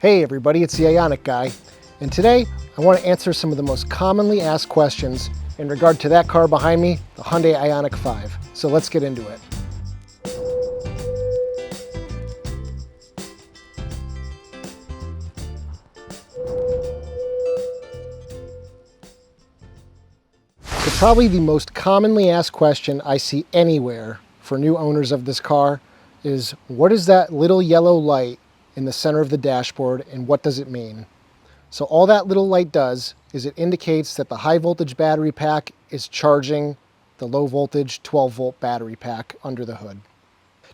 Hey everybody, it's the Ioniq guy, and today I want to answer some of the most commonly asked questions in regard to that car behind me, the Hyundai Ioniq 5. So let's get into it. So probably the most commonly asked question I see anywhere for new owners of this car is, what is that little yellow light in the center of the dashboard and what does it mean? So all that little light does is it indicates that the high voltage battery pack is charging the low voltage 12 volt battery pack under the hood.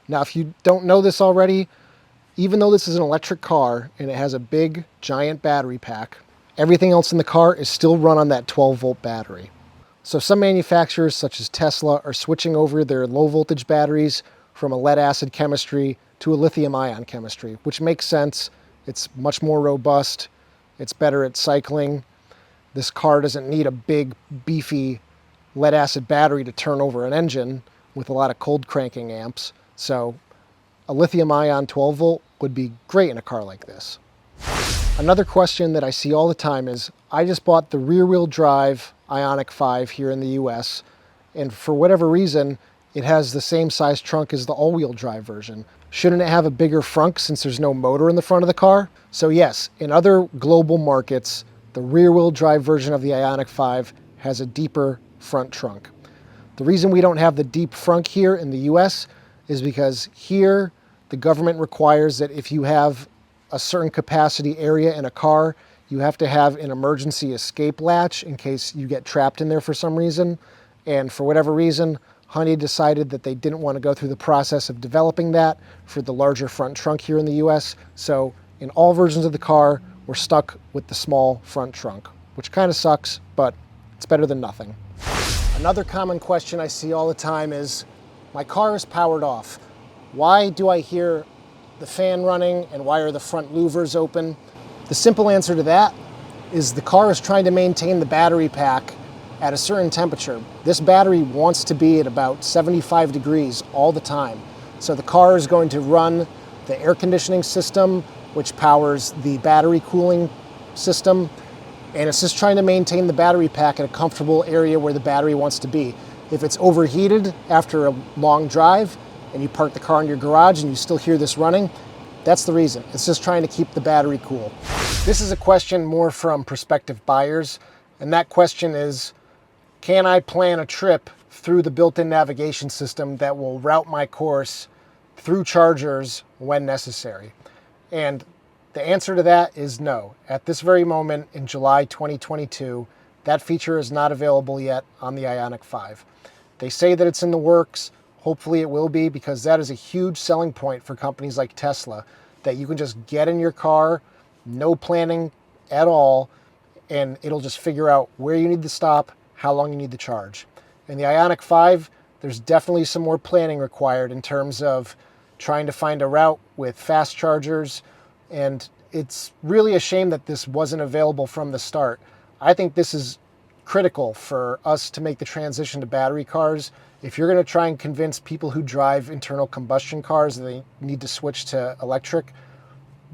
Now, if you don't know this already, even though this is an electric car and it has a big giant battery pack, everything else in the car is still run on that 12 volt battery. So some manufacturers such as Tesla are switching over their low voltage batteries from a lead acid chemistry to a lithium ion chemistry, which makes sense. It's much more robust. It's better at cycling. This car doesn't need a big, beefy lead acid battery to turn over an engine with a lot of cold cranking amps. So a lithium ion 12 volt would be great in a car like this. Another question that I see all the time is, I just bought the rear wheel drive Ioniq 5 here in the US, and for whatever reason, it has the same size trunk as the all-wheel drive version. Shouldn't it have a bigger frunk since there's no motor in the front of the car? So yes, in other global markets, the rear-wheel drive version of the Ioniq 5 has a deeper front trunk. The reason we don't have the deep frunk here in the US is because here the government requires that if you have a certain capacity area in a car, you have to have an emergency escape latch in case you get trapped in there for some reason. And for whatever reason, Hyundai decided that they didn't want to go through the process of developing that for the larger front trunk here in the US. So in all versions of the car, we're stuck with the small front trunk, which kind of sucks, but it's better than nothing. Another common question I see all the time is, my car is powered off. Why do I hear the fan running and why are the front louvers open? The simple answer to that is the car is trying to maintain the battery pack at a certain temperature. This battery wants to be at about 75 degrees all the time. So the car is going to run the air conditioning system, which powers the battery cooling system, and it's just trying to maintain the battery pack at a comfortable area where the battery wants to be. If it's overheated after a long drive and you park the car in your garage and you still hear this running, that's the reason. It's just trying to keep the battery cool. This is a question more from prospective buyers, and that question is, can I plan a trip through the built-in navigation system that will route my course through chargers when necessary? And the answer to that is no. At this very moment in July 2022, that feature is not available yet on the Ioniq 5. They say that it's in the works. Hopefully it will be, because that is a huge selling point for companies like Tesla, that you can just get in your car, no planning at all, and it'll just figure out where you need to stop, how long you need to charge. In the Ioniq 5, there's definitely some more planning required in terms of trying to find a route with fast chargers, and it's really a shame that this wasn't available from the start. I think this is critical for us to make the transition to battery cars. If you're going to try and convince people who drive internal combustion cars that they need to switch to electric,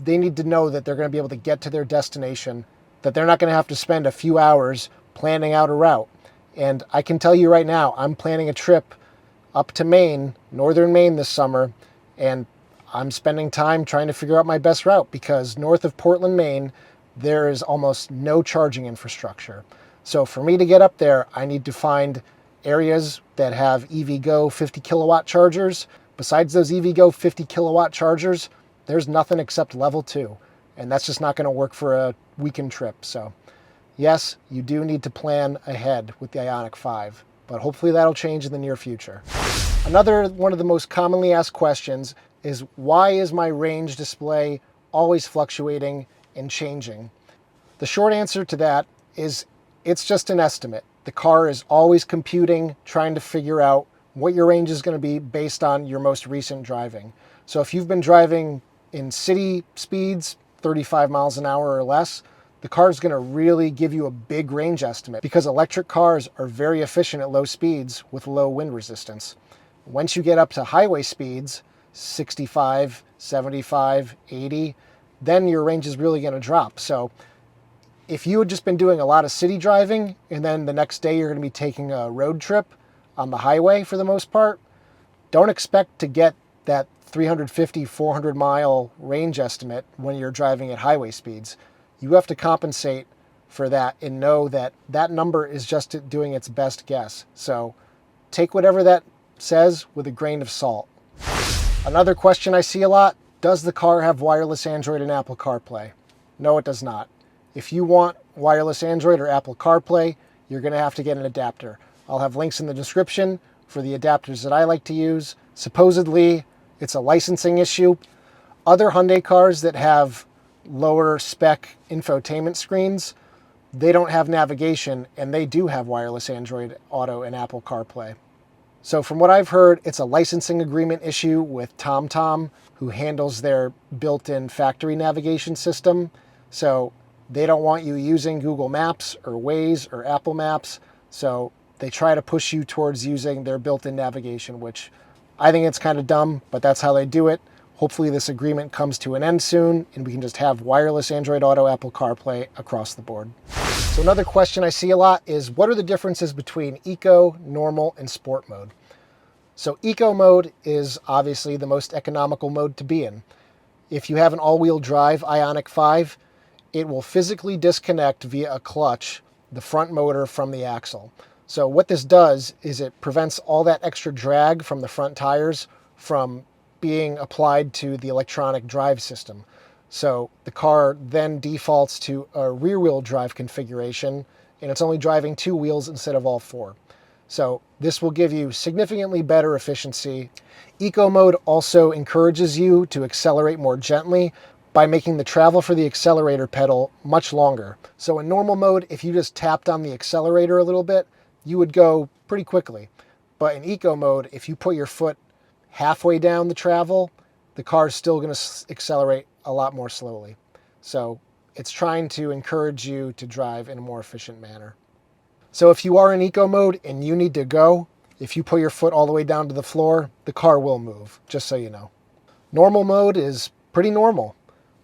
they need to know that they're going to be able to get to their destination, that they're not going to have to spend a few hours planning out a route. And I can tell you right now, I'm planning a trip up to Maine, northern Maine this summer, and I'm spending time trying to figure out my best route because north of Portland, Maine, there is almost no charging infrastructure. So for me to get up there, I need to find areas that have EVgo 50 kilowatt chargers. Besides those EVgo 50 kilowatt chargers, there's nothing except level 2. And that's just not going to work for a weekend trip. So yes, you do need to plan ahead with the Ioniq 5, but hopefully that'll change in the near future. Another one of the most commonly asked questions is, why is my range display always fluctuating and changing? The short answer to that is, it's just an estimate. The car is always computing, trying to figure out what your range is going to be based on your most recent driving. So if you've been driving in city speeds, 35 miles an hour or less, the car is going to really give you a big range estimate because electric cars are very efficient at low speeds with low wind resistance. Once you get up to highway speeds, 65, 75, 80, then your range is really going to drop. So if you had just been doing a lot of city driving and then the next day you're going to be taking a road trip on the highway for the most part, don't expect to get that 350, 400 mile range estimate when you're driving at highway speeds. You have to compensate for that and know that that number is just doing its best guess. So take whatever that says with a grain of salt. Another question I see a lot, does the car have wireless Android and Apple CarPlay? No, it does not. If you want wireless Android or Apple CarPlay, you're going to have to get an adapter. I'll have links in the description for the adapters that I like to use. Supposedly, it's a licensing issue. Other Hyundai cars that have lower spec infotainment screens, they don't have navigation, and they do have wireless Android Auto and Apple CarPlay. So from what I've heard, it's a licensing agreement issue with TomTom, who handles their built-in factory navigation system. So they don't want you using Google Maps or Waze or Apple Maps. So they try to push you towards using their built-in navigation, which I think it's kind of dumb, but that's how they do it. Hopefully this agreement comes to an end soon and we can just have wireless Android Auto, Apple CarPlay across the board. So another question I see a lot is, what are the differences between Eco, Normal, and Sport mode? So Eco mode is obviously the most economical mode to be in. If you have an all-wheel drive Ioniq 5, it will physically disconnect via a clutch the front motor from the axle. So what this does is it prevents all that extra drag from the front tires from being applied to the electronic drive system. So the car then defaults to a rear-wheel drive configuration, and it's only driving 2 wheels instead of all 4. So this will give you significantly better efficiency. Eco mode also encourages you to accelerate more gently by making the travel for the accelerator pedal much longer. So in normal mode, if you just tapped on the accelerator a little bit, you would go pretty quickly. But in Eco mode, if you put your foot halfway down the travel, the car is still going to accelerate a lot more slowly. So it's trying to encourage you to drive in a more efficient manner. So if you are in Eco mode and you need to go, if you put your foot all the way down to the floor, the car will move, just so you know. Normal mode is pretty normal.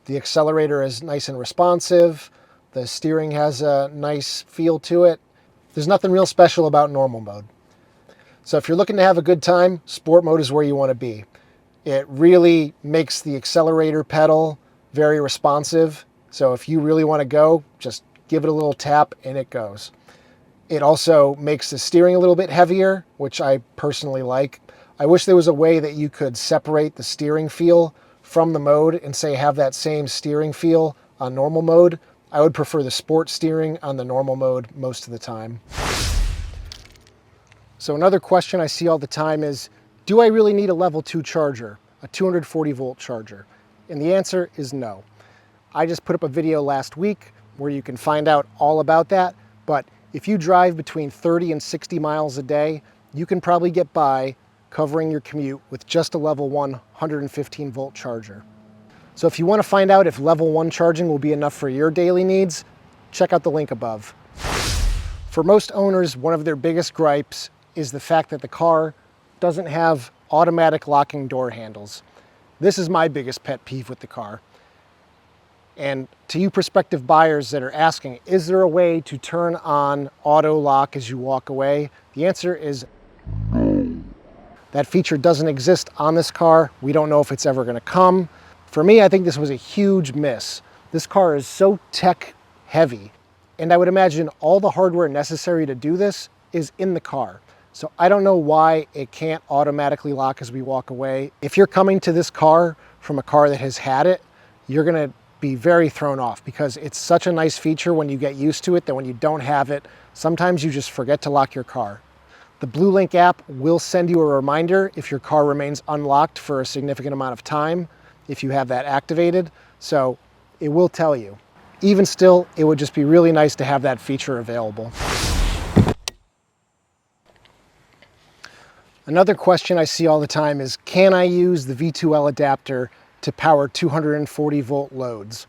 The accelerator is nice and responsive. The steering has a nice feel to it. There's nothing real special about normal mode. So if you're looking to have a good time, Sport mode is where you want to be. It really makes the accelerator pedal very responsive. So if you really want to go, just give it a little tap and it goes. It also makes the steering a little bit heavier, which I personally like. I wish there was a way that you could separate the steering feel from the mode and say have that same steering feel on normal mode. I would prefer the sport steering on the normal mode most of the time. So another question I see all the time is, do I really need a level 2 charger, a 240 volt charger? And the answer is no. I just put up a video last week where you can find out all about that, but if you drive between 30 and 60 miles a day, you can probably get by covering your commute with just a level 1 115 volt charger. So if you want to find out if level 1 charging will be enough for your daily needs, check out the link above. For most owners, one of their biggest gripes is the fact that the car doesn't have automatic locking door handles. This is my biggest pet peeve with the car. And to you prospective buyers that are asking, is there a way to turn on auto lock as you walk away? The answer is no. That feature doesn't exist on this car. We don't know if it's ever going to come. For me, I think this was a huge miss. This car is so tech heavy, and I would imagine all the hardware necessary to do this is in the car. So I don't know why it can't automatically lock as we walk away. If you're coming to this car from a car that has had it, you're going to be very thrown off because it's such a nice feature when you get used to it that when you don't have it, sometimes you just forget to lock your car. The BlueLink app will send you a reminder if your car remains unlocked for a significant amount of time, if you have that activated. So it will tell you. Even still, it would just be really nice to have that feature available. Another question I see all the time is, can I use the V2L adapter to power 240 volt loads?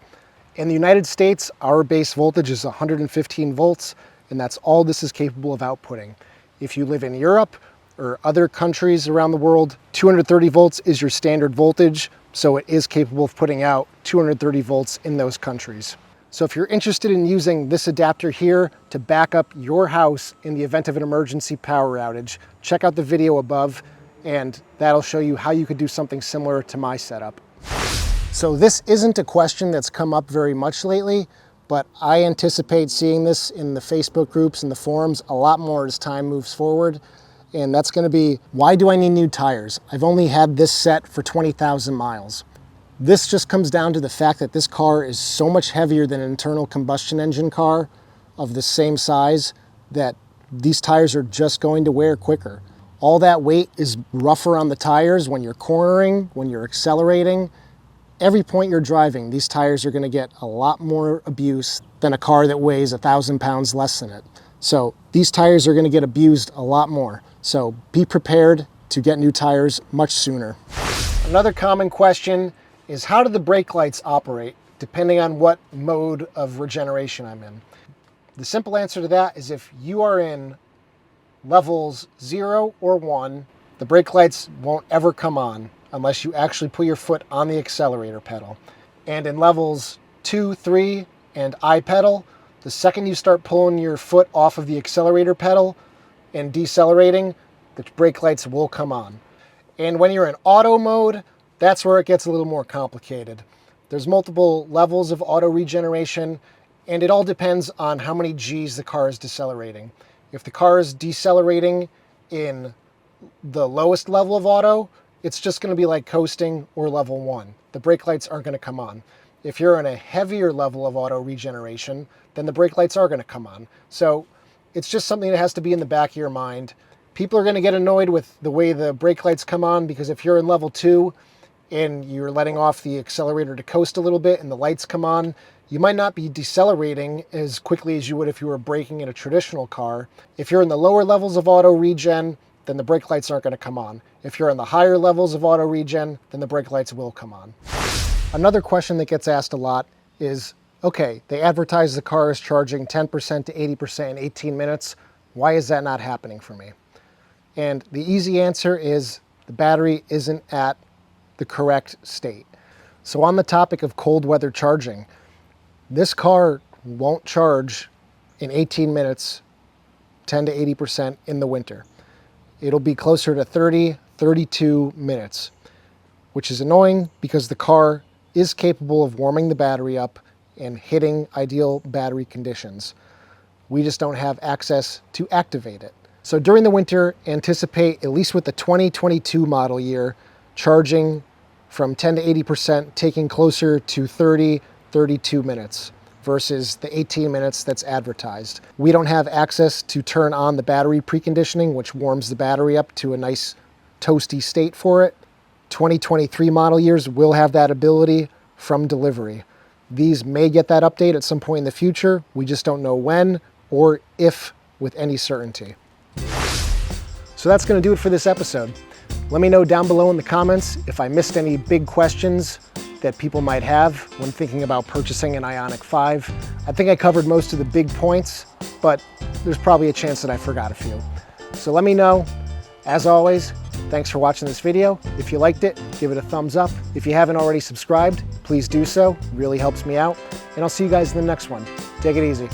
In the United States, our base voltage is 115 volts, and that's all this is capable of outputting. If you live in Europe, or other countries around the world, 230 volts is your standard voltage, so it is capable of putting out 230 volts in those countries. So if you're interested in using this adapter here to back up your house in the event of an emergency power outage, check out the video above, and that'll show you how you could do something similar to my setup. So this isn't a question that's come up very much lately, but I anticipate seeing this in the Facebook groups and the forums a lot more as time moves forward. And that's going to be, why do I need new tires? I've only had this set for 20,000 miles. This just comes down to the fact that this car is so much heavier than an internal combustion engine car of the same size that these tires are just going to wear quicker. All that weight is rougher on the tires when you're cornering, when you're accelerating. Every point you're driving, these tires are going to get a lot more abuse than a car that weighs 1,000 pounds less than it. So these tires are going to get abused a lot more. So be prepared to get new tires much sooner. Another common question is, how do the brake lights operate depending on what mode of regeneration I'm in? The simple answer to that is, if you are in levels 0 or 1, the brake lights won't ever come on unless you actually put your foot on the accelerator pedal. And in levels 2, 3, and I pedal, the second you start pulling your foot off of the accelerator pedal and decelerating, the brake lights will come on. And when you're in auto mode, that's where it gets a little more complicated. There's multiple levels of auto regeneration, and it all depends on how many G's the car is decelerating. If the car is decelerating in the lowest level of auto, it's just going to be like coasting or level 1. The brake lights aren't going to come on. If you're in a heavier level of auto regeneration, then the brake lights are going to come on. So it's just something that has to be in the back of your mind. People are going to get annoyed with the way the brake lights come on, because if you're in level 2 and you're letting off the accelerator to coast a little bit and the lights come on, you might not be decelerating as quickly as you would if you were braking in a traditional car. If you're in the lower levels of auto regen, then the brake lights aren't going to come on. If you're in the higher levels of auto regen, then the brake lights will come on. Another question that gets asked a lot is, okay, they advertise the car is charging 10% to 80% in 18 minutes. Why is that not happening for me? And the easy answer is, the battery isn't at the correct state. So on the topic of cold weather charging, this car won't charge in 18 minutes 10 to 80% in the winter. It'll be closer to 30, 32 minutes, which is annoying because the car is capable of warming the battery up and hitting ideal battery conditions. We just don't have access to activate it. So during the winter, anticipate, at least with the 2022 model year, charging from 10 to 80%, taking closer to 30, 32 minutes versus the 18 minutes that's advertised. We don't have access to turn on the battery preconditioning, which warms the battery up to a nice toasty state for it. 2023 model years will have that ability from delivery. These may get that update at some point in the future. We just don't know when or if with any certainty. So that's going to do it for this episode. Let me know down below in the comments if I missed any big questions that people might have when thinking about purchasing an Ioniq 5. I think I covered most of the big points, but there's probably a chance that I forgot a few. So let me know. As always, thanks for watching this video. If you liked it, give it a thumbs up. If you haven't already subscribed, please do so. It really helps me out. And I'll see you guys in the next one. Take it easy.